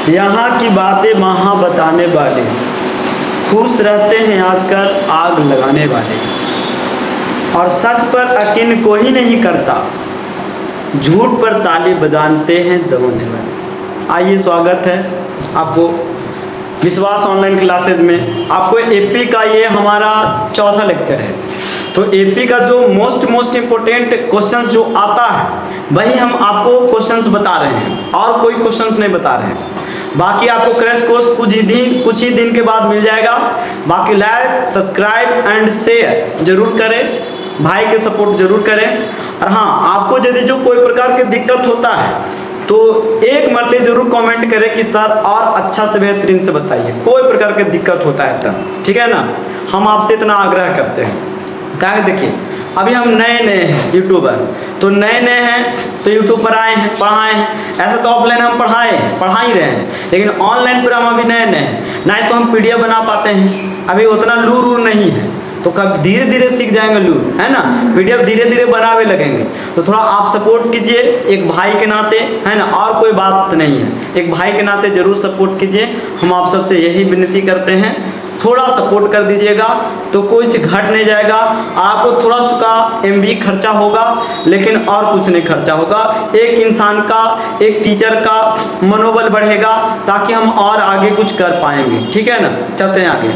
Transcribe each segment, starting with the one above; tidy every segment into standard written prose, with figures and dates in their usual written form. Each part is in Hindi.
यहाँ की बातें वहाँ बताने वाले, खुश रहते हैं आजकल आग लगाने वाले, और सच पर यकीन कोई नहीं करता, झूठ पर ताली बजाते हैं जमाने वाले। आइए, स्वागत है आपको विश्वास ऑनलाइन क्लासेज में। आपको एपी का ये हमारा चौथा लेक्चर है। तो एपी का जो मोस्ट इम्पोर्टेंट क्वेश्चंस जो आता है वही हम आपको क्वेश्चंस बता रहे हैं, और कोई क्वेश्चंस नहीं बता रहे हैं। बाकी आपको क्रैश कोर्स कुछ ही दिन के बाद मिल जाएगा। बाकी लाइक, सब्सक्राइब एंड शेयर जरूर करें, भाई के सपोर्ट जरूर करें। और हाँ, आपको यदि जो कोई प्रकार की दिक्कत होता है तो एक मरते जरूर कमेंट करें कि सर और अच्छा से बेहतरीन से बताइए, कोई प्रकार की दिक्कत होता है तब, ठीक है ना। हम आपसे इतना आग्रह करते हैं। क्या देखिए, अभी हम नए हैं यूट्यूबर, तो नए हैं तो यूट्यूब पर आए हैं, पढ़ाए हैं। ऐसा तो ऑफलाइन हम पढ़ा ही रहे हैं, लेकिन ऑनलाइन पर हम अभी नए हैं। नहीं तो हम पीडीएफ बना पाते हैं, अभी उतना लूर नहीं है, तो कब धीरे धीरे सीख जाएंगे लूर, है ना। पीडीएफ धीरे धीरे बनावे लगेंगे। तो थोड़ा आप सपोर्ट कीजिए एक भाई के नाते, है ना, और कोई बात नहीं है, एक भाई के नाते जरूर सपोर्ट कीजिए। हम आप सबसे यही विनती करते हैं, थोड़ा सपोर्ट कर दीजिएगा तो कुछ घट नहीं जाएगा। आपको थोड़ा सा एमबी खर्चा होगा, लेकिन और कुछ नहीं खर्चा होगा। एक इंसान का, एक टीचर का मनोबल बढ़ेगा, ताकि हम और आगे कुछ कर पाएंगे, ठीक है ना। चलते हैं आगे।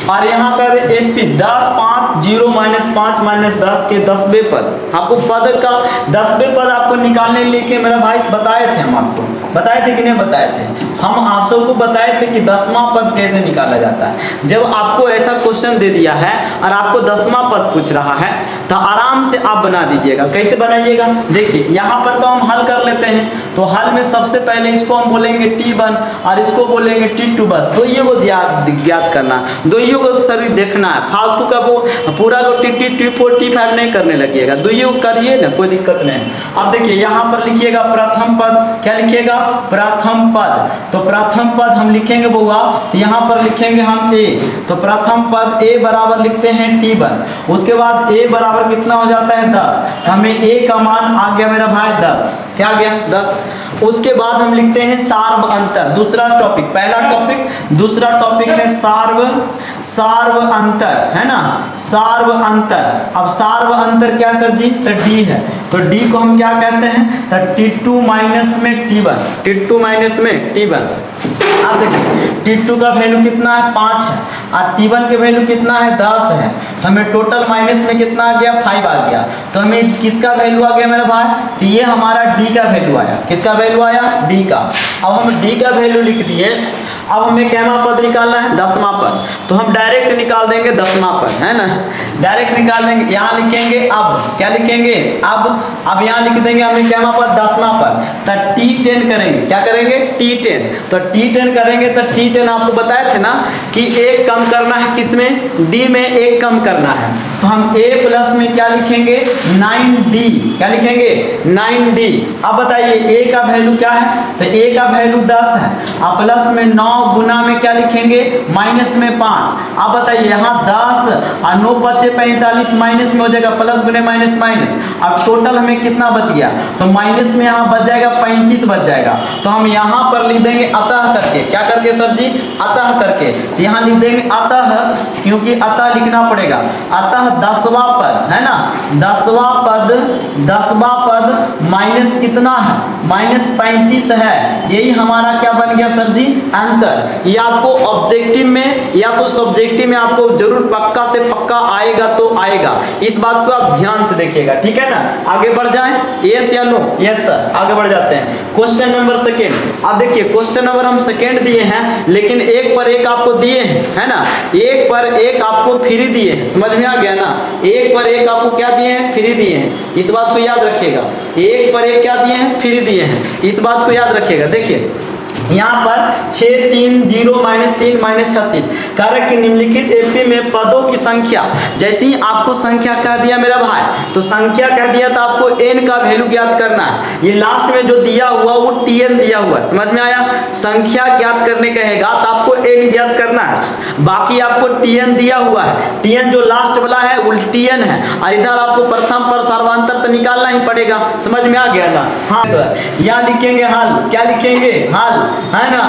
और यहाँ पर एपी 10, 5, 0, -5, -10 के 10वें पद, आपको पद का 10वें पद आपको निकालने के मेरा भाई बताए थे, हम आपको बताए थे कि नहीं बताए थे। हम आप सबको बताए थे कि 10वां पद कैसे निकाला जाता है। जब आपको ऐसा क्वेश्चन दे दिया है और आपको 10वां पद पूछ रहा है तो आराम से आप बना दीजिएगा। कैसे बनाइएगा, देखिए यहाँ पर तो हम हल कर लेते हैं। तो हल में सबसे पहले इसको हम बोलेंगे T1 और इसको बोलेंगे T2। बस दोइयों को ज्ञात करना, दोइयों को सभी देखना है। फालतू का वो पूरा को T3, T4, T5 नहीं करने लगिएगा, दोइयों करिए ना, कोई दिक्कत नहीं। अब देखिए यहाँ पर लिखिएगा प्रथम पद। क्या लिखिएगा, प्रथम पद। तो प्रथम पद हम लिखेंगे बउआ, तो यहाँ पर लिखेंगे हम A। तो प्रथम पद A बराबर लिखते हैं T1। उसके बाद A बराबर कितना हो जाता है 10। हमें A का मान आ गया मेरा भाई 10। क्या आ गया 10। उसके बाद हम लिखते हैं सार्व अंतर, दूसरा टॉपिक। पहला टॉपिक, दूसरा टॉपिक है सार्व अंतर, है ना, सार्व अंतर। अब सार्व अंतर क्या सर जी, तो D है। तो D को हम क्या कहते हैं, तो T2 माइनस में T1, T2 माइनस में T1। अब देखिए T2 का वैल्यू कितना है 5 है, और T1 के वैल्यू कितना है 10 है। तो हमें टोटल माइनस में कितना आ गया 5 आ गया। तो हमें किसका वैल्यू आ गया मेरा भाई, तो ये हमारा D का वैल्यू आया। किसका वैल्यू आया, D का। अब हम D का वैल्यू लिख दिए। अब हमें कैमा पद निकालना है, 10वां पद। तो हम डायरेक्ट निकाल देंगे 10वां पद, है ना, डायरेक्ट निकाल देंगे। यहाँ लिखेंगे अब, क्या लिखेंगे अब यहाँ लिख देंगे हमें कैमा पद 10वां पद। तो T10 करेंगे, क्या करेंगे T10। तो T10 करेंगे तो T10 आपको बताए थे ना कि एक कम करना है, किसमें, D में एक कम करना है। तो हम A प्लस में क्या लिखेंगे 9D। क्या लिखेंगे 9D। अब बताइए A का वैल्यू क्या है, तो A का वैल्यू 10 है। अब प्लस में 9 गुना में क्या लिखेंगे माइनस में 5। अब बताइए यहाँ 10 और 9 बचे 45, माइनस में हो जाएगा प्लस गुने माइनस माइनस। अब टोटल हमें कितना बच गया, तो माइनस में यहाँ बच जाएगा 35 बच जाएगा। तो हम यहाँ पर लिख देंगे अतः करके। क्या करके सर जी, अतः करके। तो यहाँ लिख देंगे अतः, क्योंकि अतः लिखना पड़ेगा। अतः 10वां पद, है ना, 10वां पद माइनस कितना है, -35 है। यही हमारा क्या बन गया सर जी, आंसर। ये आपको ऑब्जेक्टिव में या तो सब्जेक्टिव में आपको जरूर पक्का से पक्का आएगा तो आएगा। इस बात को आप ध्यान से देखिएगा, ठीक है ना। आगे बढ़ जाएं, यस या नो, यस सर। आगे बढ़ जाते हैं क्वेश्चन नंबर सेकेंड। अब देखिए क्वेश्चन नंबर हम सेकेंड दिए हैं, लेकिन एक पर एक आपको दिए हैं, है ना, एक पर एक आपको फ्री दिए हैं। समझ में आ गया ना, एक पर एक आपको क्या दिए हैं, फ्री दिए हैं। इस बात को याद रखिएगा, एक पर एक क्या दिए हैं, फ्री दिए हैं। इस बात को याद रखिएगा। देखिए यहाँ पर 6, 3, 0, -3, -36 कारक की निम्नलिखित एपी में पदों की संख्या। जैसे ही आपको संख्या कह दिया मेरा भाई, तो संख्या कह दिया तो आपको n का वैल्यू ज्ञात करना है। ये लास्ट में जो दिया हुआ वो tn दिया हुआ है, समझ में आया। संख्या ज्ञात करने कहेगा तो आपको n ज्ञात करना है। बाकी आपको टीएन दिया हुआ है, टीएन जो लास्ट वाला है उल्टीएन है, और इधर आपको प्रथम पर सर्वांतर तो निकालना ही पड़ेगा। समझ में आ गया ना? हाँ, यहाँ लिखेंगे हल, क्या लिखेंगे? हल, है ना?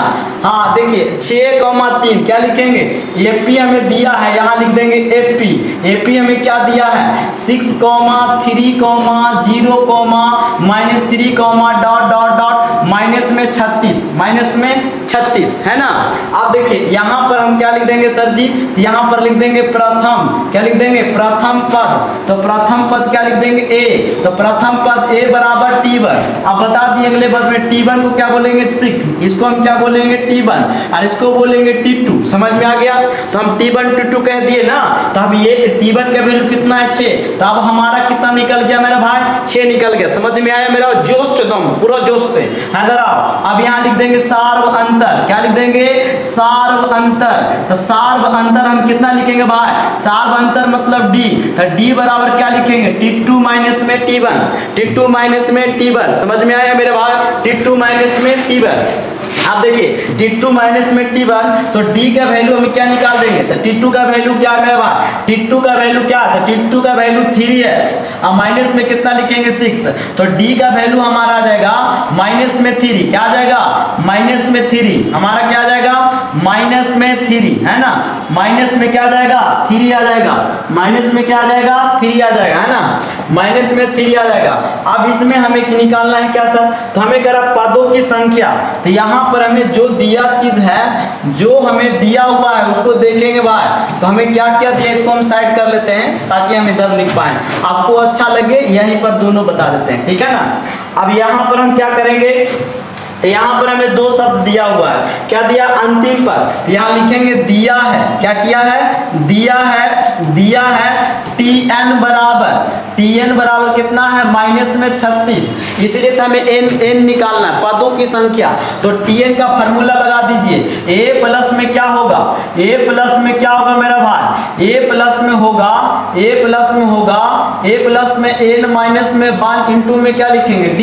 हाँ देखिए 6,3 क्या लिखेंगे? एपी हमें दिया है, यहाँ लिख देंगे एपी। एपी हमें क्या दिया है? 6,3,0, -3, डॉट डॉट डॉट माइनस में 36, माइनस में 36, है ना? अब देखिए यहाँ पर हम क्या लिख देंगे सर जी? तो यहाँ पर लिख देंगे प्रथम, क्या लिख देंगे? प्रथम पद। तो प्रथम पद क्या लिख देंगे? ए। तो प्रथम पद ए बराबर T1। अब बता दिए अगले पद में T1 को क्या बोलेंगे? 6, इसको हम क्या बोलेंगे? T1, और इसको बोलेंगे T2। समझ में आ गया? तो हम T1 T2 कह दिए ना, तो अब ये T1 का वैल्यू कितना है? 6। तो अब हमारा कितना निकल गया मेरा भाई? 6 निकल गया। समझ में आया मेरा? जोश से एकदम पूरा जोश से, है ना? अब यहाँ लिख देंगे सार्व अंतर, क्या लिख देंगे? सार्व अंतर। तो सार्व अंतर हम कितना लिखेंगे भाई? सार्व अंतर मतलब D। तो D बराबर क्या लिखेंगे? T2 माइनस में T1, T2 माइनस में T1। समझ में आया मेरे भाई? T2 माइनस में T1। आप देखिए T2 माइनस में T1, तो D का वैल्यू हम क्या निकाल देंगे? तो T2 का वैल्यू क्या है भाई? T2 का वैल्यू क्या है? तो T2 का वैल्यू 3 है, अब माइनस में कितना लिखेंगे? 6। तो D का वैल्यू हमारा आ जाएगा माइनस में 3, क्या आ जाएगा? माइनस में 3, हमारा क्या आ जाएगा? माइनस में 3, है ना? माइनस में क्या आ जाएगा? 3 आ जाएगा। माइनस में क्या आ जाएगा? 3 आ जाएगा, है ना? माइनस में 3 आ जाएगा। अब इसमें हमें निकालना है क्या सर? तो हमें करा पदों की संख्या। तो यहाँ पर हमें जो दिया चीज है, जो हमें दिया हुआ है उसको देखेंगे भाई। तो हमें क्या क्या दिया, इसको हम साइड कर लेते हैं ताकि हम इधर लिख पाए, आपको अच्छा लगे यहीं पर दोनों बता देते हैं, ठीक है ना? अब यहाँ पर हम क्या करेंगे? तो यहाँ पर हमें 2 शब्द दिया हुआ है, क्या दिया? अंतिम पर। तो यहाँ लिखेंगे दिया है, क्या किया है? दिया है, दिया है Tn बराबर, Tn बराबर कितना है? माइनस में 36, इसलिए तो हमें n निकालना है, पदों की संख्या। तो Tn का फार्मूला लगा दीजिए। a प्लस में क्या होगा? a प्लस में क्या होगा मेरा भाई? a प्लस में होगा, a प्लस में होगा, a प्लस में n माइनस में 1 इंटू में क्या लिखेंगे? d।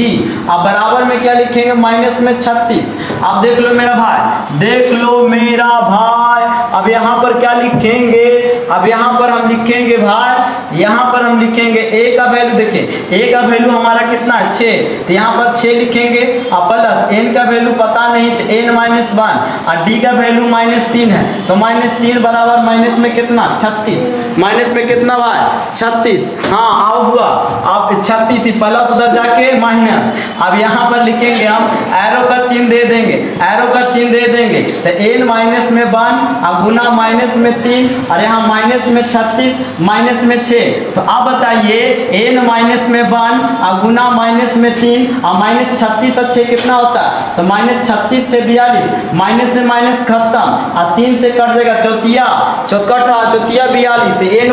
अब बराबर में क्या लिखेंगे? माइनस में 36। अब देख लो मेरा भाई, देख लो मेरा भाई, अब यहाँ पर क्या लिखेंगे? अब यहाँ पर हम लिखेंगे भाई, यहाँ पर हम लिखेंगे a का वैल्यू। देखिए a का वैल्यू हमारा कितना है? 6। तो यहाँ पर 6 लिखेंगे, और प्लस n का वैल्यू पता नहीं तो n माइनस 1, और d का वैल्यू -3 है। तो -3 बराबर माइनस में कितना? 36। माइनस में कितना भाई? 36। हाँ आओ हुआ, आप 36 ही प्लस उधर जाके माइनस। अब यहाँ पर लिखेंगे हम, एरो का चिन्ह दे देंगे, एरो का चिन्ह दे देंगे। तो n माइनस में 1 अब गुना माइनस में 3, और यहाँ माइनस में 36 माइनस में 6। तो अब बताइए n माइनस में 1 और गुना माइनस में 3 और माइनस 36 और 6 कितना होता है? तो -36 से 42, माइनस से माइनस खत्म, और 3 से कट जाएगा चौथिया, चौकट चौथिया 42। तो n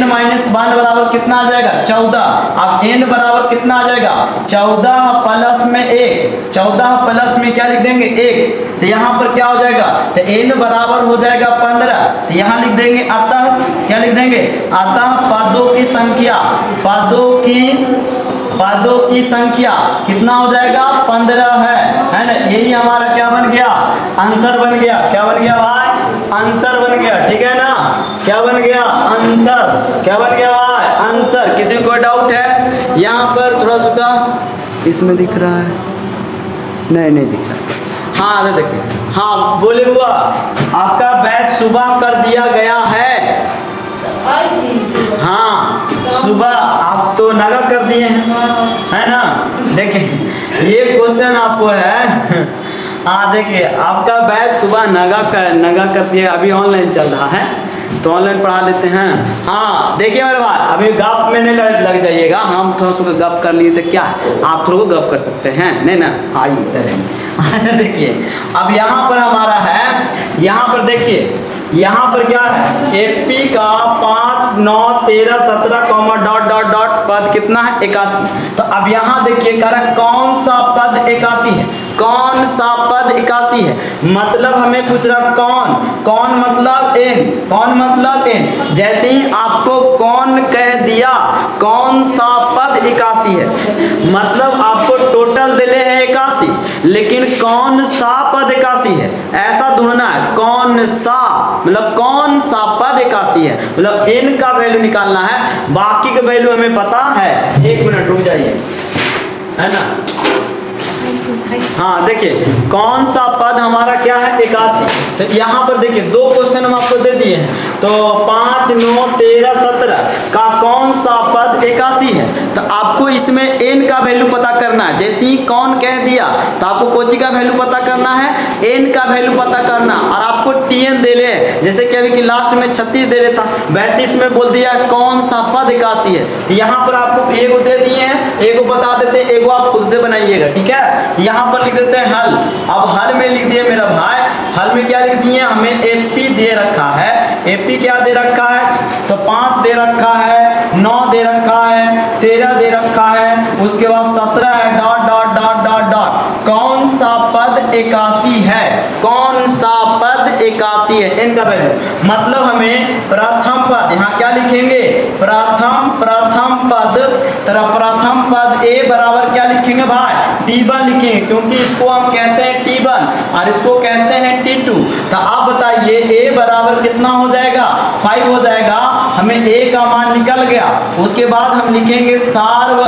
माइनस 1 बराबर कितना आ जाएगा? 14। अब n बराबर कितना आ जाएगा? 14 प्लस में 1, 14 प्लस में क्या लिख देंगे? 1। तो यहाँ पर क्या हो जाएगा? तो n बराबर हो जाएगा 15। तो यहाँ लिख देंगे अतः, क्या लिख देंगे? अतः पदों की संख्या, पदों की संख्या कितना हो जाएगा? 15 है ना? यही हमारा क्या बन गया? आंसर बन गया। क्या बन गया भाई? आंसर बन गया, ठीक है ना? क्या बन गया? आंसर। क्या बन गया भाई? आंसर। किसी को डाउट है? यहाँ पर थोड़ा सा इसमें दिख रहा है, नहीं दिख रहा। हाँ अरे देखिए, हाँ बोले बुआ, आपका बैच सुबह कर दिया गया है। हाँ सुबह आप तो नगा कर दिए हैं, है ना? देखिए ये क्वेश्चन आपको है। हाँ देखिए आपका बैच सुबह नगा कर दिया, अभी ऑनलाइन चल रहा है तो ऑनलाइन पढ़ा लेते हैं। हाँ देखिए मेरे भाई, अभी गप में नहीं लग जाइएगा, हम थोड़ा सा गप कर लिए तो क्या आप थोड़ा गप कर सकते हैं, नहीं ना? आइए देखिए अब यहाँ पर हमारा है, यहाँ पर देखिए यहाँ पर क्या है? एपी का 5, 9, 13, 17 डॉट डॉट डॉट पद कितना है? 81। तो अब यहाँ देखिए कह रहा कौन सा पद 81 है? कौन सा पद 81 है? मतलब हमें पूछ रहा कौन मतलब n, कौन मतलब n। जैसे ही आपको कौन कह दिया, कौन सा पद 81 है, मतलब आपको टोटल दिले है 81। लेकिन कौन सा पद एकासी है, ऐसा ढूंढना है। कौन सा मतलब कौन सा पद एकासी है, मतलब n का वैल्यू निकालना है, बाकी का वैल्यू हमें पता है। 1 मिनट रुक जाइए, है ना। हाँ देखिए, कौन सा पद हमारा क्या है, एकासी। तो यहाँ पर देखिए 2 क्वेश्चन हम आपको दे दिए हैं। तो 5, 9, 13, 17 का कौन सा पद एकासी है, तो आपको इसमें n का वैल्यू पता करना है। जैसे ही कौन कह दिया तो आपको कोची का वैल्यू पता करना है, n का वैल्यू पता करना, और आपको tn दे ले, जैसे कि अभी कि लास्ट में 36 दे लेता, वैसे इसमें बोल दिया कौन सा पद एकासी है। तो यहाँ पर आपको एगो दे दिए हैं, एगो बता देते हैं, एगो आप खुद से बनाइएगा, ठीक है। यहाँ पर लिख देते हैं हल। अब हल में लिख दिए मेरा भाई, हल में क्या लिख दिए, हमें एपी दे रखा है। एपी क्या दे रखा है, तो 5 दे रखा है, 9 दे रखा है, 13 दे रखा है, उसके बाद 17 है, dot dot dot dot dot. कौन सा पद एकासी है, कौन सा पद एकासी है, n का वैल्यू, मतलब हमें प्रथम पद, यहाँ क्या लिखेंगे, प्रथम पद, तरह प्रथम पद a बराबर क्या लिखेंगे भाई, t1 लिखेंगे, क्योंकि इसको हम कहते हैं t1 और इसको कहते हैं t2। तो आप बताइए a बराबर कितना हो जाएगा, 5 हो जाएगा। हमें a का मान निकल गया, उसके बाद हम लिखेंगे सार्व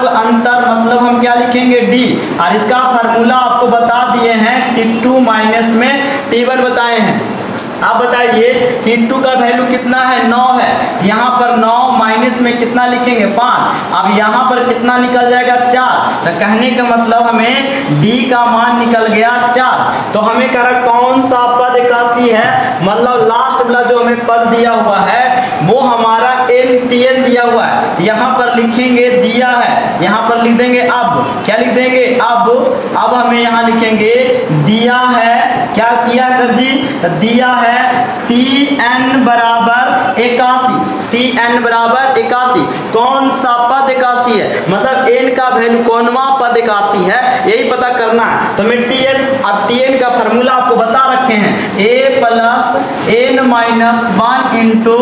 अंतर, मतलब हम क्या लिखेंगे d, और इसका फार्मूला आपको बता दिए हैं, t2 माइनस में t1 बताए हैं। आप बताइए t2 का वैल्यू कितना है, 9 है, यहाँ पर 9 माइनस में कितना लिखेंगे, 5। अब यहाँ पर कितना निकल जाएगा, 4। तो कहने का मतलब हमें d का मान निकल गया 4। तो हमें कह रहा कौन सा पद एकासी है, मतलब लास्ट वाला जो हमें पद दिया हुआ है वो हमारा tn दिया हुआ है। तो यहाँ पर लिखेंगे दिया है, यहाँ पर लिख देंगे अब, क्या लिख देंगे, अब हमें यहाँ लिखेंगे दिया है, क्या किया सर जी, तो दिया है tn बराबर 81, tn बराबर 81। कौन सा पद एकासी है, मतलब n का वैल्यू कौनवा पद एकासी है, यही पता करना है। तो मैं tn, अब tn का फार्मूला आपको बता रखे हैं, a plus n minus 1 into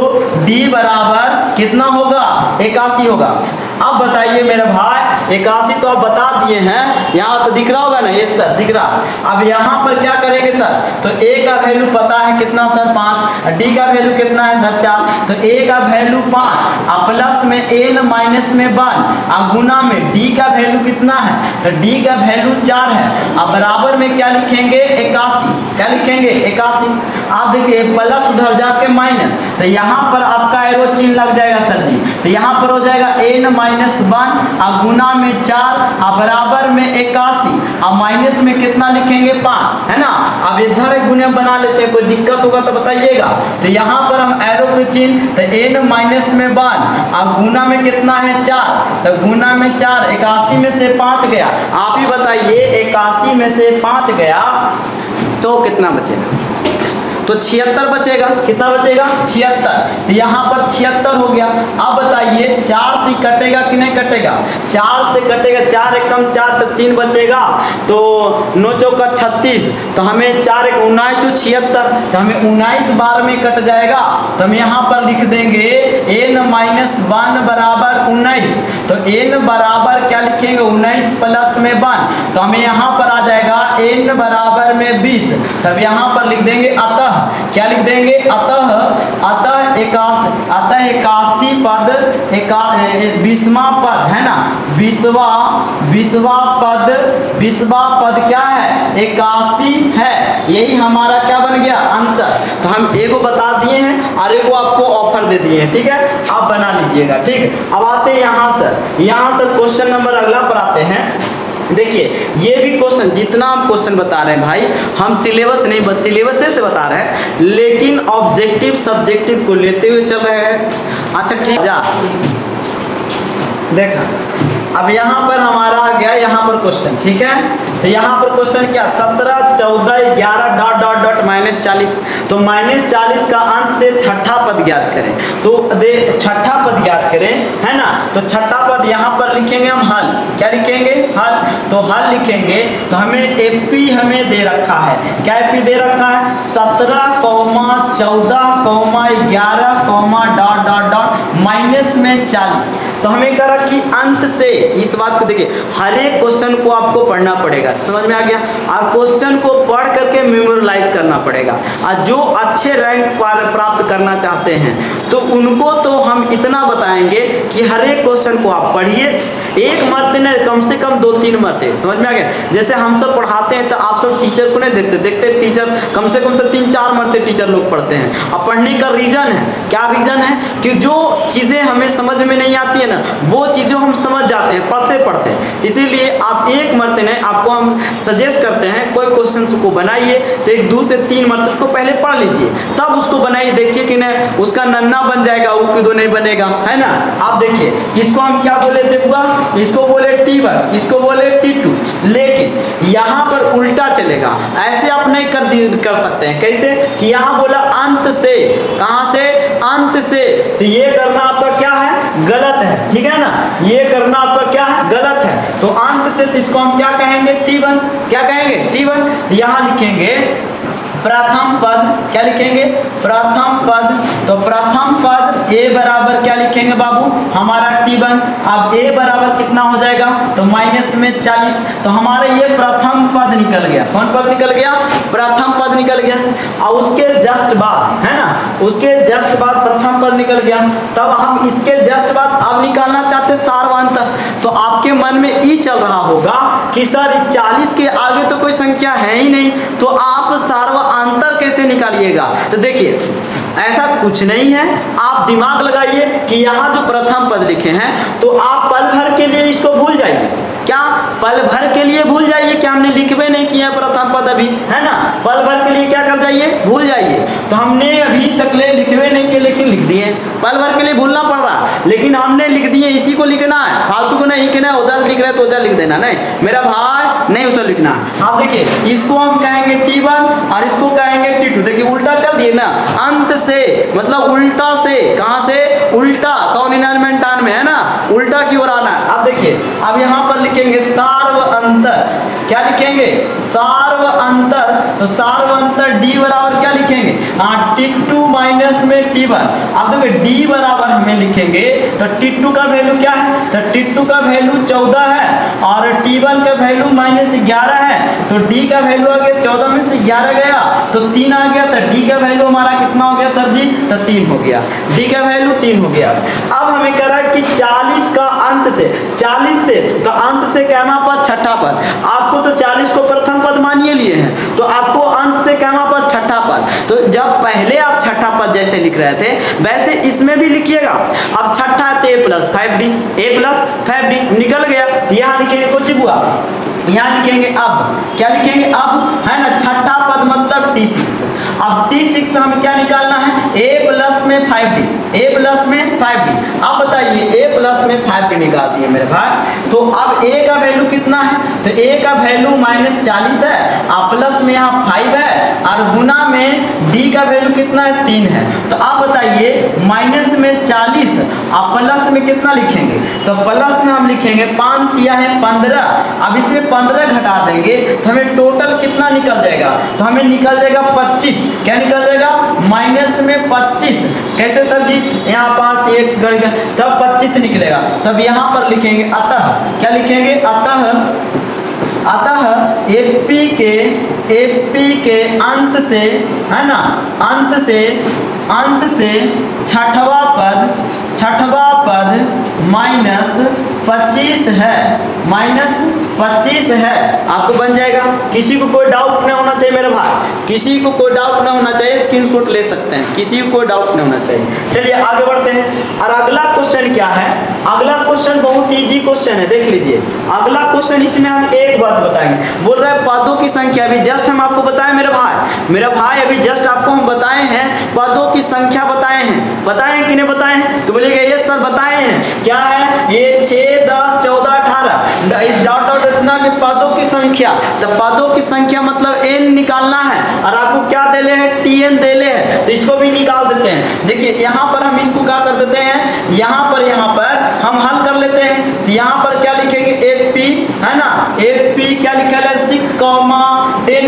D बराबर कितना होगा, 81 होगा। अब बताइए मेरे भाई 81 तो आप बता दिए हैं, यहाँ तो दिख रहा होगा ना, ये सर दिख रहा। अब यहाँ पर क्या करेंगे सर, तो a का वैल्यू पता है कितना सर, 5, d का वैल्यू कितना है सर, 4। तो a का वैल्यू 5 और प्लस में n माइनस में 1 और गुना में d का वैल्यू कितना है, तो d का वैल्यू 4 है। अब बराबर में क्या लिखेंगे, 81, क्या लिखेंगे 81। आप देखिए प्लस उधर जाके माइनस, तो यहाँ पर आपका एरो चिन्ह लग जाएगा सर जी। तो यहाँ पर हो जाएगा n माइनस 1 और गुना में 4 और बराबर में 81 और माइनस में कितना लिखेंगे, 5, है ना। अब इधर एक गुने बना लेते हैं, कोई दिक्कत होगा तो बताइएगा। तो यहाँ पर हम एरो के चिन्ह, तो n माइनस में 1 और गुना में कितना है, 4, तो गुना में 4, 81 में से 5 गया। आप ही बताइए 81 में से 5 गया तो कितना बचेगा, तो 76 बचेगा। कितना बचेगा, 76। तो यहाँ पर 76 हो गया। अब बताइए 4 से कटेगा कि नहीं कटेगा, 4 से कटेगा, 4 एकम 4 तो 3 बचेगा, तो 9 चौका 36, तो हमें 4 एक 19 तो 76, तो हमें 19 बार में कट जाएगा। तो हम यहाँ पर लिख देंगे n माइनस 1 बराबर 19, तो n बराबर क्या लिखेंगे, 19 प्लस में 1, तो हमें यहाँ पर आ जाएगा n बराबर में 20। तब यहाँ पर लिख देंगे अतः, क्या लिख देंगे, अतः 81 पद, 20वां पद है ना, 20वां पद क्या है, 81 है। यही हमारा क्या बन गया, आंसर। तो हम एगो बता दिए हैं और एगो आपको ऑफर दे दिए हैं, ठीक है, आप बना लीजिएगा, ठीक। अब आते हैं यहाँ सर क्वेश्चन नंबर अगला पर आते हैं। देखिए ये भी क्वेश्चन, जितना हम क्वेश्चन बता रहे हैं भाई, हम सिलेबस नहीं बस सिलेबस से बता रहे हैं, लेकिन ऑब्जेक्टिव सब्जेक्टिव को लेते हुए चल रहे हैं। अच्छा ठीक, जा देखा। अब यहाँ पर हमारा आ गया यहाँ पर क्वेश्चन, ठीक है। तो यहाँ पर क्वेश्चन क्या, 17, 14, 11 डॉट डॉट डॉट डॉट -40। तो -40 का अंत से छठा पद ज्ञात करें। तो छठा पद ज्ञात करें, है ना। तो छठा पद यहाँ पर लिखेंगे हम हल। क्या लिखेंगे? हल। तो हल लिखेंगे तो हमें एपी हमें दे रखा है। क्या एपी दे रखा है? 17, 14, 11, डॉट डॉट डॉट -40। तो हमें कहा कि अंत से, इस बात को देखिए, हर एक क्वेश्चन को आपको पढ़ना पड़ेगा, समझ में आ गया। और क्वेश्चन को पढ़ करके मेमोराइज करना पड़ेगा। और जो अच्छे रैंक प्राप्त करना चाहते हैं तो उनको तो हम इतना बताएंगे कि हर एक क्वेश्चन को आप पढ़िए, एक मरते न कम से कम 2-3 मरते, समझ में आ गया। जैसे हम सब पढ़ाते हैं तो आप सब टीचर को नहीं देखते टीचर कम से कम तो 3-4 मरते टीचर लोग पढ़ते हैं। अब पढ़ने का रीज़न है, क्या रीज़न है कि जो चीज़ें हमें समझ में नहीं आती है ना, वो चीज़ें हम समझ जाते हैं पढ़ते। इसीलिए आप एक मरते नहीं, आपको हम सजेस्ट करते हैं कोई क्वेश्चन को बनाइए तो 2 से 3 मरते उसको पहले पढ़ लीजिए, तब उसको बनाइए। देखिए कि नहीं उसका नन्ना बन जाएगा, वो नहीं बनेगा, है ना। आप देखिए इसको हम क्या बोले देवगा, इसको बोले T1, इसको बोले T2, लेकिन यहाँ पर उल्टा चलेगा। ऐसे आप नहीं कर सकते हैं। कैसे? कि यहाँ बोला अंत से, कहाँ से? अंत से। तो ये करना आपका क्या है? गलत है, ठीक है ना। ये करना आपका क्या है? गलत है। तो अंत से, तो इसको हम क्या कहेंगे? T1। क्या कहेंगे? T1। तो यहाँ लिखेंगे प्रथम पद। क्या लिखेंगे? प्रथम पद। तो प्रथम पद A बराबर क्या लिखेंगे बाबू? हमारा T1। अब A बराबर कितना हो जाएगा? तो -40। तो हमारा ये प्रथम पद निकल गया। कौन पद निकल गया? प्रथम पद निकल गया। और उसके जस्ट बाद, है ना, उसके जस्ट बाद प्रथम पद निकल गया। तब हम इसके जस्ट बाद अब निकालना चाहते सार्वंतर। तो आपके मन में ये चल रहा होगा कि सर 40 के आगे तो कोई संख्या है ही नहीं, तो आप सार्वंतर कैसे निकालिएगा? तो देखिए ऐसा कुछ नहीं है, आप दिमाग लगाइए कि यहाँ जो प्रथम पद लिखे हैं तो आप पल भर के लिए इसको भूल जाइए। क्या? पल भर के लिए भूल जाइए कि हमने लिखवे नहीं किया प्रथम पद अभी, है ना। पल भर के लिए क्या कर जाइए? भूल जाइए। तो हमने अभी तक ले लिखवे नहीं किए, लेकिन लिख दिए। पल भर के लिए भूलना पड़ रहा है, लेकिन हमने लिख दिए। इसी को लिखना है, फालतू को नहीं लिखना है। उधर लिख रहे तो उधर लिख देना, नहीं मेरा भाई, नहीं उधर लिखना। आप देखिए इसको हम कहेंगे T1 और इसको कहेंगे T2। देखिए उल्टा चल दिए ना, अंत से मतलब उल्टा से। कहाँ से? उल्टा। 199 है ना, उल्टा की ओर आना है। अब देखिए अब यहाँ पर लिखेंगे सार्वंतर। क्या लिखेंगे? सार्वंतर। तो सार्वंतर D बराबर क्या लिखेंगे? हाँ, T2 माइनस में T1। अब देखिए D बराबर हमें लिखेंगे तो T2 का वैल्यू क्या है? तो T2 का वैल्यू 14 है और T1 का वैल्यू -11 है। तो D का वैल्यू आ गया 14 में से 11 गया तो 3 आ गया। तो D का वैल्यू हमारा कितना हो गया सर जी? तो 3 हो गया। D का वैल्यू 3 हो गया। अब हमें कह रहा है कि 40 का अंत से, 40 से तो अंत से कहना पद छठा पद। आपको तो 40 को प्रथम पद मानिए लिए हैं, तो आपको अंत से कहना पद छठा पद। तो जब पहले आप छठा पद जैसे लिख रहे थे वैसे इसमें भी लिखिएगा। अब छठा है तो A+5D, A+5D निकल गया। यहाँ लिखेंगे कुछ हुआ, यहाँ लिखेंगे अब। क्या लिखेंगे? अब, है ना। छठा पद मतलब T6। अब T6 हमें क्या निकालना है? A+ में 5D, A+ में 5D। अब बताइए A+ में 5D निकाल दिए मेरे भाई। तो अब A का वैल्यू कितना है? तो A का वैल्यू -40 है और प्लस में यहाँ 5 है और गुना में D का वैल्यू कितना है? 3 है। तो आप बताइए माइनस में 40 और प्लस में कितना लिखेंगे? तो प्लस में हम लिखेंगे 5 किया है 15। अब इसमें 15 घटा देंगे तो हमें टोटल कितना निकल जाएगा? तो हमें निकल जाएगा 25। क्या निकल जाएगा? माइनस में 25। कैसे सर जी? यहाँ 5 1 गड़ गया तब 25 निकलेगा। तब यहाँ पर लिखेंगे अतः। क्या लिखेंगे? अतः एपी के अंत से, है ना, अंत से छठवा पद -25 है, -25 है। आपको बन जाएगा। किसी को कोई डाउट नहीं होना चाहिए मेरे भाई, किसी को कोई डाउट नहीं होना चाहिए। स्क्रीनशॉट ले सकते हैं, किसी को कोई डाउट नहीं होना चाहिए। चलिए आगे बढ़ते हैं। और अगला क्वेश्चन क्या है? अगला क्वेश्चन बहुत इजी क्वेश्चन है, देख लीजिए। अगला क्वेश्चन, इसमें हम एक बात बताएंगे। बोल रहे हैं पदों की संख्या। अभी जस्ट हम आपको बताएं मेरे भाई, अभी जस्ट आपको हम बताए हैं पदों की संख्या बताए हैं कि नहीं बताए हैं? तो बोलिएगा ये सर बताए हैं। क्या है ये? 6 10 14 18। डॉट डॉट इतना कि पदों की संख्या, तो पदों की संख्या मतलब n निकालना है और आपको क्या देले है, tn देले है, तो इसको भी निकाल देते हैं। देखिए यहाँ पर हम इसको क्या कर देते हैं, यहाँ पर हम हल कर लेते हैं। तो यहाँ पर क्या लिखेंगे, fp है ना, fp क्या लिखा है 6, 10,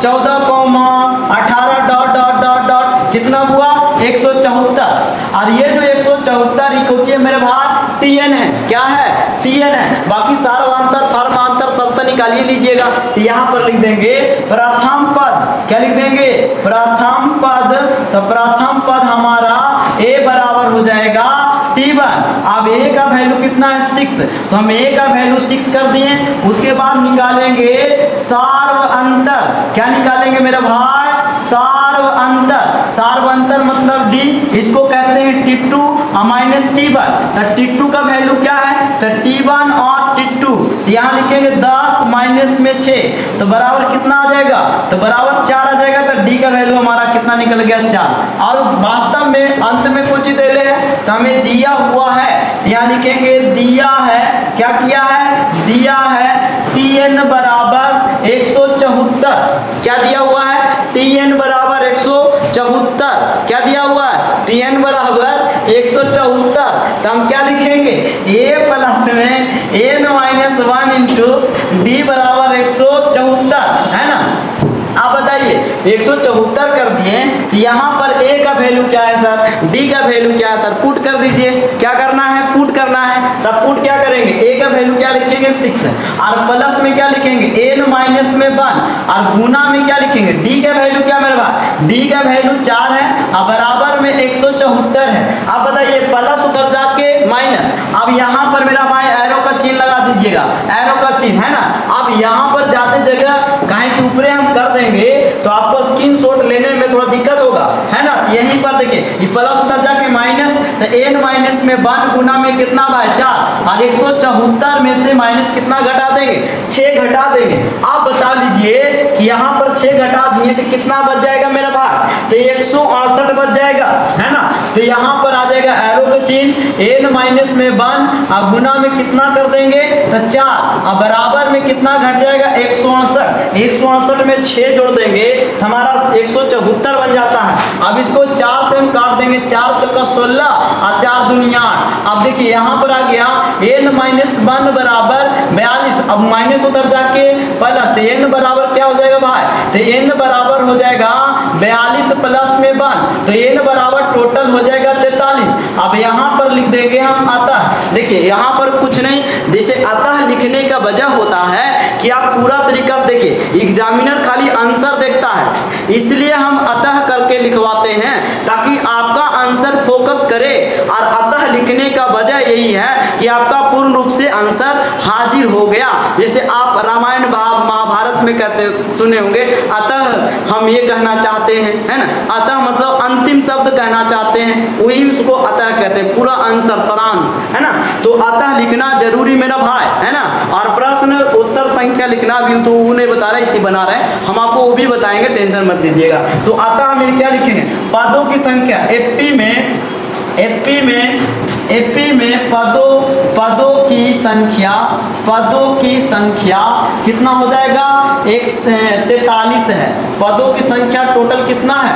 14, 18 डॉट डॉट डॉट डॉट कितना हुआ 174। और ये जो 174 इकोची मेरे भाई tn है, क्या है tn है। बाकी सार्वधातुक परमाणु शब्द निकालिए लीजिएगा। तो यहाँ पर लिख देंगे प्रथम पद, क्या लिख देंगे प्रथम पद, तो प्रथम पद हमारा a बराबर हो जाएगा t1। अब a का वैल्यू कितना है 6, तो हम a का वैल्यू 6 कर दिए। उसके बाद निकालेंगे सार्व अंतर, क्या निकालेंगे मेरे भाई सार्व अंतर, सार्व अंतर मतलब d, इसको कहते हैं t2 माइनस t1। तो t2 का वैल्यू क्या है, तो t1 और t2, तो यहाँ लिखेंगे 10 माइनस में 6, तो बराबर कितना आ जाएगा, तो बराबर 4 आ जाएगा। तो d का वैल्यू हमारा कितना निकल गया 4। और वास्तव में अंत में कुछ दे ले है, तो हमें दिया हुआ है, तो यहाँ लिखेंगे दिया है, क्या किया है, दिया है tn बराबर 174, क्या दिया हुआ है tn बराबर 174, क्या दिया हुआ है tn बराबर 174। तो हम क्या लिखेंगे a प्लस में n माइनस 1 इंटू डी बराबर 174 है ना। आप बताइए 174 कर दिए, तो यहाँ पर a का वैल्यू क्या है सर, d का वैल्यू क्या है सर, पुट कर दीजिए। क्या करना है, पुट करना है। तब पुट क्या करेंगे, a का वैल्यू क्या लिखेंगे 6 और प्लस में क्या लिखेंगे n माइनस में 1 और गुना में क्या लिखेंगे, d का वैल्यू क्या मेरे पास, d का वैल्यू 4 है और बराबर में 174 है। अब बताइए प्लस उधर जाके माइनस, अब यहाँ पर मेरा भाई एरो का चिन्ह लगा दीजिएगा, एरो का चिन्ह है ना। अब यहाँ पर जाते जगह कहीं के ऊपर हम कर देंगे तो आपको स्क्रीनशॉट लेने में थोड़ा दिक्कत होगा है ना। यहीं पर देखिए ये प्लस उधर जाके माइनस, तो n माइनस में 1 गुना में कितना भाई 4 और 174 में से माइनस कितना घटा देंगे 6 घटा देंगे। आप बता लीजिए कि यहाँ पर 6 घटा दिए तो कितना बच जाएगा मेरा भाई, तो 168 बच जाएगा है ना। तो यहाँ पर आ जाएगा एरो का चिन्ह, n माइनस में 1 और गुना में कितना कर देंगे तो 4 और बराबर में कितना घट जाएगा 168। 168 में 6 जोड़ देंगे तो हमारा 174 बन जाता है। अब इसको 4 से हम काट देंगे, 4 चौका 16 और 4 दूनी 8। अब देखिए यहाँ पर आ गया n माइनस 1 बराबर 42। अब माइनस उधर जाके प्लस, तो n बराबर क्या हो जाएगा भाई, तो n बराबर हो जाएगा 42 प्लस में 1, तो n बराबर टोटल हो जाएगा 43। अब यहाँ पर लिख देंगे हम अतः। देखिए यहाँ पर कुछ नहीं, जैसे अतः लिखने का वजह होता है कि आप पूरा तरीका से देखिए, एग्जामिनर खाली आंसर देखता है इसलिए हम अतः करके लिखवाते हैं ताकि आपका आंसर फोकस करे। और अतः लिखने का वजह यही है कि आपका पूर्ण रूप से आंसर हाजिर हो गया। जैसे आप रामायण महाभारत में कहते सुने होंगे, अतः हम ये कहना चाहते हैं है ना, अतः मतलब अंतिम शब्द कहना चाहते हैं, वही उसको अतः कहते हैं, पूरा आंसर सारांश है ना। तो अतः लिखना जरूरी मेरा भाई है ना। और प्रश्न उत्तर संख्या लिखना भी तो वो नहीं बता रहा, इसी बना रहे हैं, हम आपको वो भी बताएंगे, टेंशन मत लीजिएगा। तो अतः हम क्या लिखेंगे, पदों की संख्या एपी में पदों की संख्या कितना हो जाएगा 43 है। पदों की संख्या टोटल कितना है,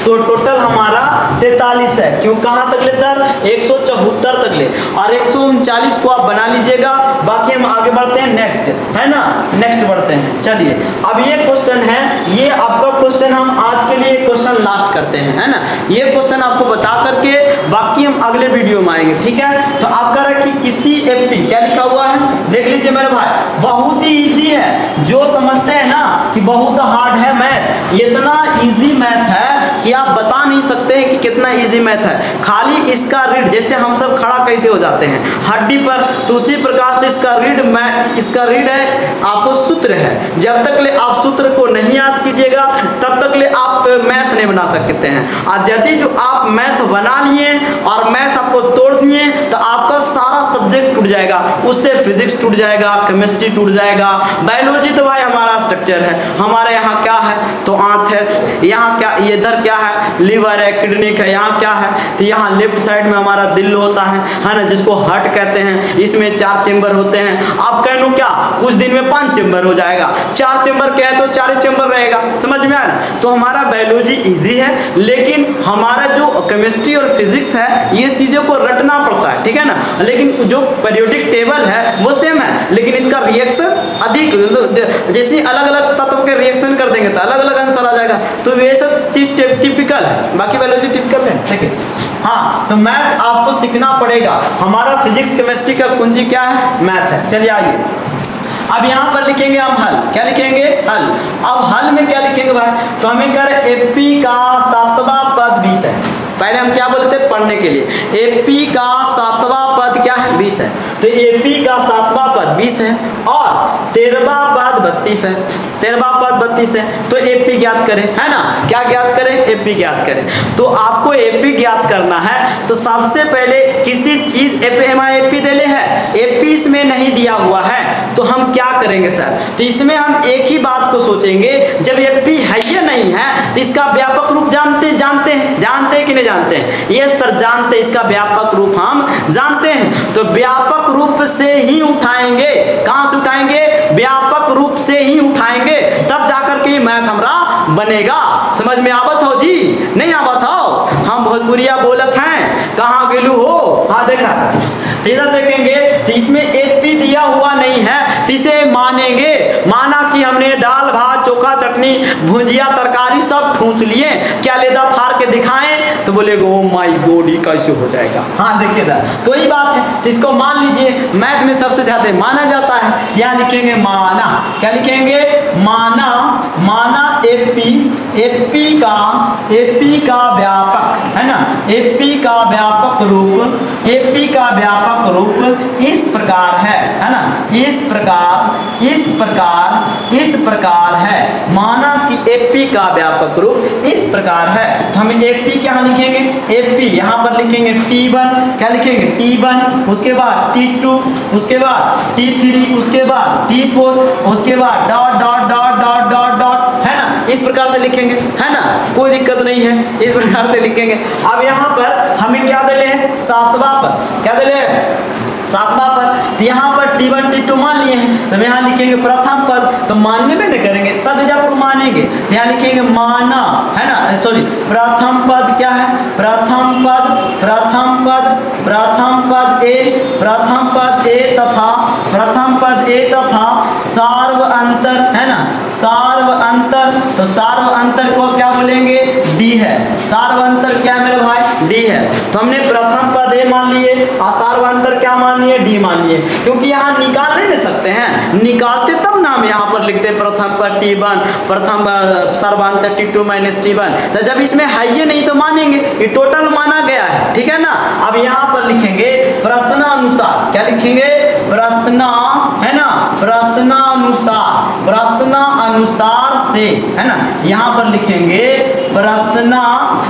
तो टोटल हमारा 43 है। क्यों, कहाँ तक ले सर 174 तक ले, और 139 को आप बना लीजिएगा। बाकी हम आगे बढ़ते हैं नेक्स्ट है ना, नेक्स्ट बढ़ते हैं। चलिए अब ये क्वेश्चन है, ये आपका क्वेश्चन हम आज के लिए क्वेश्चन लास्ट करते हैं है ना। ये क्वेश्चन आपको बता करके बाकी हम अगले वीडियो में आएंगे, ठीक है। तो आप कह रहे हैं कि किसी एपी, क्या लिखा हुआ है देख लीजिए मेरे भाई, बहुत ही इजी है। जो समझते हैं ना कि बहुत हार्ड है मैथ, इतना इजी मैथ है कि आप बता नहीं सकते हैं कि कितना इजी मैथ है। खाली इसका रीड, जैसे हम सब खड़ा कैसे हो जाते हैं हड्डी पर, तो उसी प्रकार से इसका रीड है, आपको सूत्र है। जब तक ले आप सूत्र को नहीं याद कीजिएगा तब तक ले आप मैथ नहीं बना सकते हैं। और यदि जो आप मैथ बना लिए और मैथ आपको तोड़ दिए तो आपका सारा सब्जेक्ट टूट जाएगा। उससे फिजिक्स टूट जाएगा, केमिस्ट्री टूट जाएगा, बायोलॉजी तो भाई हमारा स्ट्रक्चर है, हमारे यहाँ क्या है तो आंत है, यहाँ क्या, इधर क्या है, लीवर है, किडनी है, यहाँ क्या है, तो यहाँ लेफ्ट साइड में हमारा दिल होता है ना, जिसको हार्ट कहते हैं। इसमें 4 चेंबर होते हैं। आप कह लो क्या कुछ दिन में 5 चेंबर हो जाएगा, 4 चेंबर क्या है तो 4 चेंबर रहेगा, समझ में आया ना। तो हमारा बायोलॉजी इजी है, लेकिन हमारा जो केमिस्ट्री और फिजिक्स है ये चीज़ों को रटना पड़ता है, ठीक है ना। लेकिन जो पीरियोडिक टेबल है वो सेम है, लेकिन इसका रिएक्शन अधिक, जैसे अलग अलग तत्व के रिएक्शन कर देंगे तो अलग अलग आंसर आ जाएगा। तो ये सब चीज टिपिकल है, बाकी बायोलॉजी टिपिकल है, ठीक है। हाँ, तो मैथ आपको सीखना पड़ेगा। हमारा फिजिक्स केमिस्ट्री का कुंजी क्या है, मैथ है। चलिए आइए, अब यहाँ पर लिखेंगे हम हल। क्या लिखेंगे, हल। अब हल में क्या लिखेंगे भाई, तो हमें कर एपी का 7वां पद 20 है। पहले हम क्या बोलते हैं पढ़ने के लिए, एपी का 7वां पद क्या है, 20 है। तो एपी का 7वां पद 20 है और 13वां पद 32 है। 13वां पद 32 है, तो एपी ज्ञात करें, है ना। क्या ज्ञात करें, एपी ज्ञात करें। तो आपको एपी ज्ञात करना है, तो सबसे पहले किसी चीज एपी देले है, एपी इसमें नहीं दिया हुआ है, तो हम क्या करेंगे सर, तो इसमें हम एक ही बात को सोचेंगे, जब एपी है ये नहीं है तो इसका व्यापक रूप जानते हैं कि नहीं जानते हैं, ये सर जानते हैं, इसका व्यापक रूप हम जानते हैं। तो व्यापक रूप से ही उठाएंगे, कहां से उठाएंगे, व्यापक रूप से ही उठाएंगे, तब जाकर के मैथ हमारा बनेगा। समझ में आवत हो जी, नहीं आवत हो, हम भोजपुरिया बोलत हैं, कहाँ गेलू हो। हाँ देखा, इधर देखेंगे तो इसमें एपी दिया हुआ नहीं है, तो इसे मानेंगे, माना कि हमने दाल भात चोखा चटनी भुजिया तरकारी सब ठूस लिए, क्या लेदा फाड़ के दिखाएं, तो बोलेगा ओ माय गॉड ये कैसे हो जाएगा। हाँ देखिए सर, तो यही बात है, तो इसको मान लीजिए मैथ में सबसे ज्यादा माना जाता है। यहाँ लिखेंगे माना, क्या लिखेंगे, माना, माना एपी का व्यापक, है ना, एपी का व्यापक रूप, एपी का व्यापक रूप इस प्रकार है ना, इस प्रकार है। माना कि एपी का व्यापक रूप इस प्रकार है, तो हम एपी क्या लिखेंगे, एपी यहाँ पर लिखेंगे T1, क्या लिखेंगे T1, उसके बाद T2, उसके बाद T3, उसके बाद T4, उसके बाद dot dot dot dot dot dot, है ना, इस प्रकार से लिखेंगे, है ना, कोई दिक्कत नहीं है, इस प्रकार से लिखेंगे। अब यहाँ पर हमें क्या दे हैं, 7वां पद, क्या दे हैं, 7वां पद, तो यहाँ पर T1 T2 मान लिए हैं, तो यहाँ लिखेंगे प्रथम पद, तो मानने में नहीं करेंगे, सब जब मानेंगे, तो यहाँ लिखेंगे माना, है ना, सॉरी प्रथम पद क्या है, प्रथम पद ए तथा सार्व अंतर, है ना, सार्व अंतर, तो सार्व अंतर को क्या बोलेंगे, डी है। सार्व अंतर क्या है मेरे भाई, डी है। तो हमने प्रथम पद ए मान लिए और सार्व अंतर क्या मान लिए, डी मान लिए, क्योंकि यहाँ निकाल नहीं सकते हैं, निकालते तब नाम यहाँ पर लिखते प्रथम पद T1, प्रथम सर्वांतर T2 माइनस T1। तो जब इसमें है ये नहीं तो मानेंगे, ये टोटल माना गया है, ठीक है ना। अब यहाँ पर लिखेंगे प्रश्नानुसार, क्या लिखेंगे, प्रश्न, है ना, प्रश्नानुसार से, है ना, यहाँ पर लिखेंगे प्रश्न,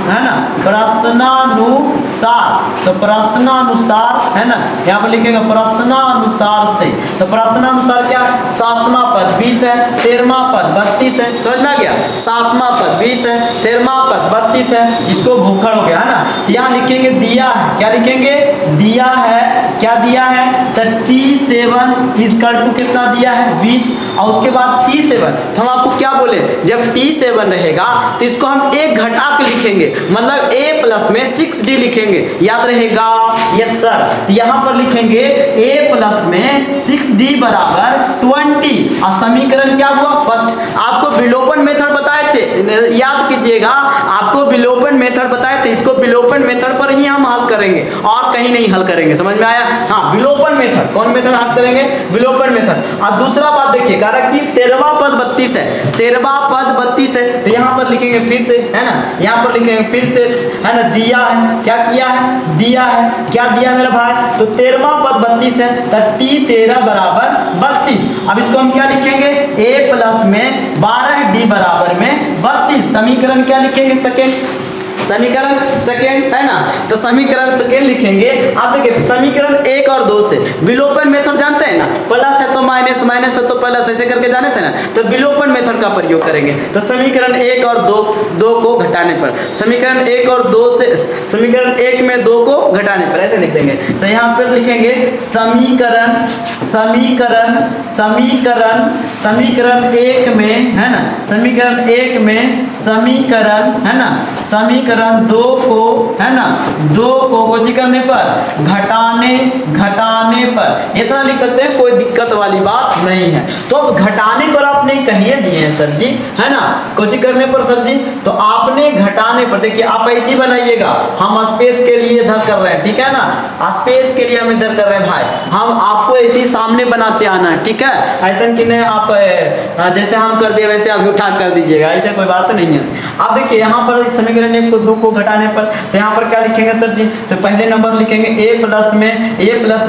है ना, प्रश्नानुसार, तो प्रश्नानुसार, है ना, यहाँ पर लिखेंगे प्रश्नानुसार से, तो प्रश्नानुसार क्या, 7वां पद 20 है, 13वां पद 32 है, समझ में आ गया, 7वां पद 20 है, 13वां पद 32 है, इसको भूखड़ हो गया, है ना। तो यहाँ लिखेंगे दिया है, क्या लिखेंगे, दिया है, क्या दिया है, तो T7 इक्वल टू कितना दिया है, 20, और उसके बाद T7, तो हम आपको क्या बोले, जब T7 रहेगा तो इसको हम एक घटा के लिखेंगे, मतलब A प्लस में 6D लिखेंगे, याद रहेगा, यस सर। तो यहाँ पर लिखेंगे A प्लस में 6D बराबर 20, और समीकरण क्या हुआ, फर्स्ट। आपको विलोपन मेथड बताए थे, याद कीजिएगा, आपको विलोपन मेथड बताए थे, इसको विलोपन मेथड पर ही हम हल करेंगे और कहीं नहीं हल करेंगे, समझ में आया। हाँ, विलोपन मेथड, कौन मेथड हल करेंगे, विलोपन मेथड। और दूसरा बात देखिए, कारण कि 13वां पद 32 है, 13वां पद 32 है, तो यहाँ पर लिखेंगे फिर से, है ना, यहाँ पर लिखेंगे फिर से, है ना, दिया है, क्या किया है, दिया है, क्या दिया मेरा भाई, तो 13वां पद 32 है, तो T13 बराबर 32। अब इसको हम क्या लिखेंगे, A प्लस में 12D बराबर में 32, समीकरण क्या लिखेंगे, सेकेंड, समीकरण सेकेंड है ना, तो समीकरण सेकेंड लिखेंगे। आप देखिए समीकरण 1 और 2 से विलोपन मेथड जानते हैं ना, प्लस है तो माइनस, माइनस है तो प्लस, ऐसे करके जाने थे ना, तो विलोपन मेथड का प्रयोग करेंगे। तो समीकरण 1 और 2 को घटाने पर, समीकरण 1 और 2 से, समीकरण 1 में 2 को घटाने पर ऐसे लिख देंगे। तो यहाँ पर लिखेंगे समीकरण समीकरण समीकरण समीकरण 1 में है ना, समीकरण 1 में समीकरण है ना, समीकरण 2 को है ना, 2 को कुछ करने पर घटाने पर, इतना लिख सकते हैं, कोई दिक्कत वाली बात नहीं है। तो अब घटाने पर आपने कहिए दिए हैं सर जी है ना, कुछ करने पर सर जी, तो आपने घटाने पर देखिए आप ऐसी बनाइएगा, हम स्पेस के लिए इधर कर रहे हैं, ठीक है ना, स्पेस के लिए हम इधर कर रहे हैं भाई, हम आपको ऐसी सामने बनाते आना है, ठीक है, ऐसा कि नहीं आप जैसे हम कर दिए वैसे आप उठा कर दीजिएगा, ऐसे कोई बात नहीं है। आप देखिए यहाँ पर समीकरण 1 को 2 को घटाने पर, तो यहाँ पर क्या लिखेंगे सर जी, तो पहले नंबर लिखेंगे a प्लस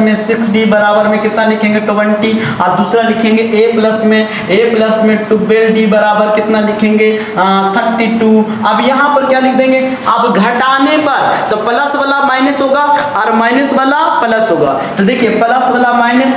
में 6d बराबर में कितना लिखेंगे 20, और दूसरा लिखेंगे a प्लस में 12d बराबर कितना लिखेंगे 32। अब यहाँ पर क्या लिख देंगे, अब घटाने पर तो प्लस वाला माइनस होगा और माइनस वाला प्लस होगा, तो देखिए प्लस वाला माइनस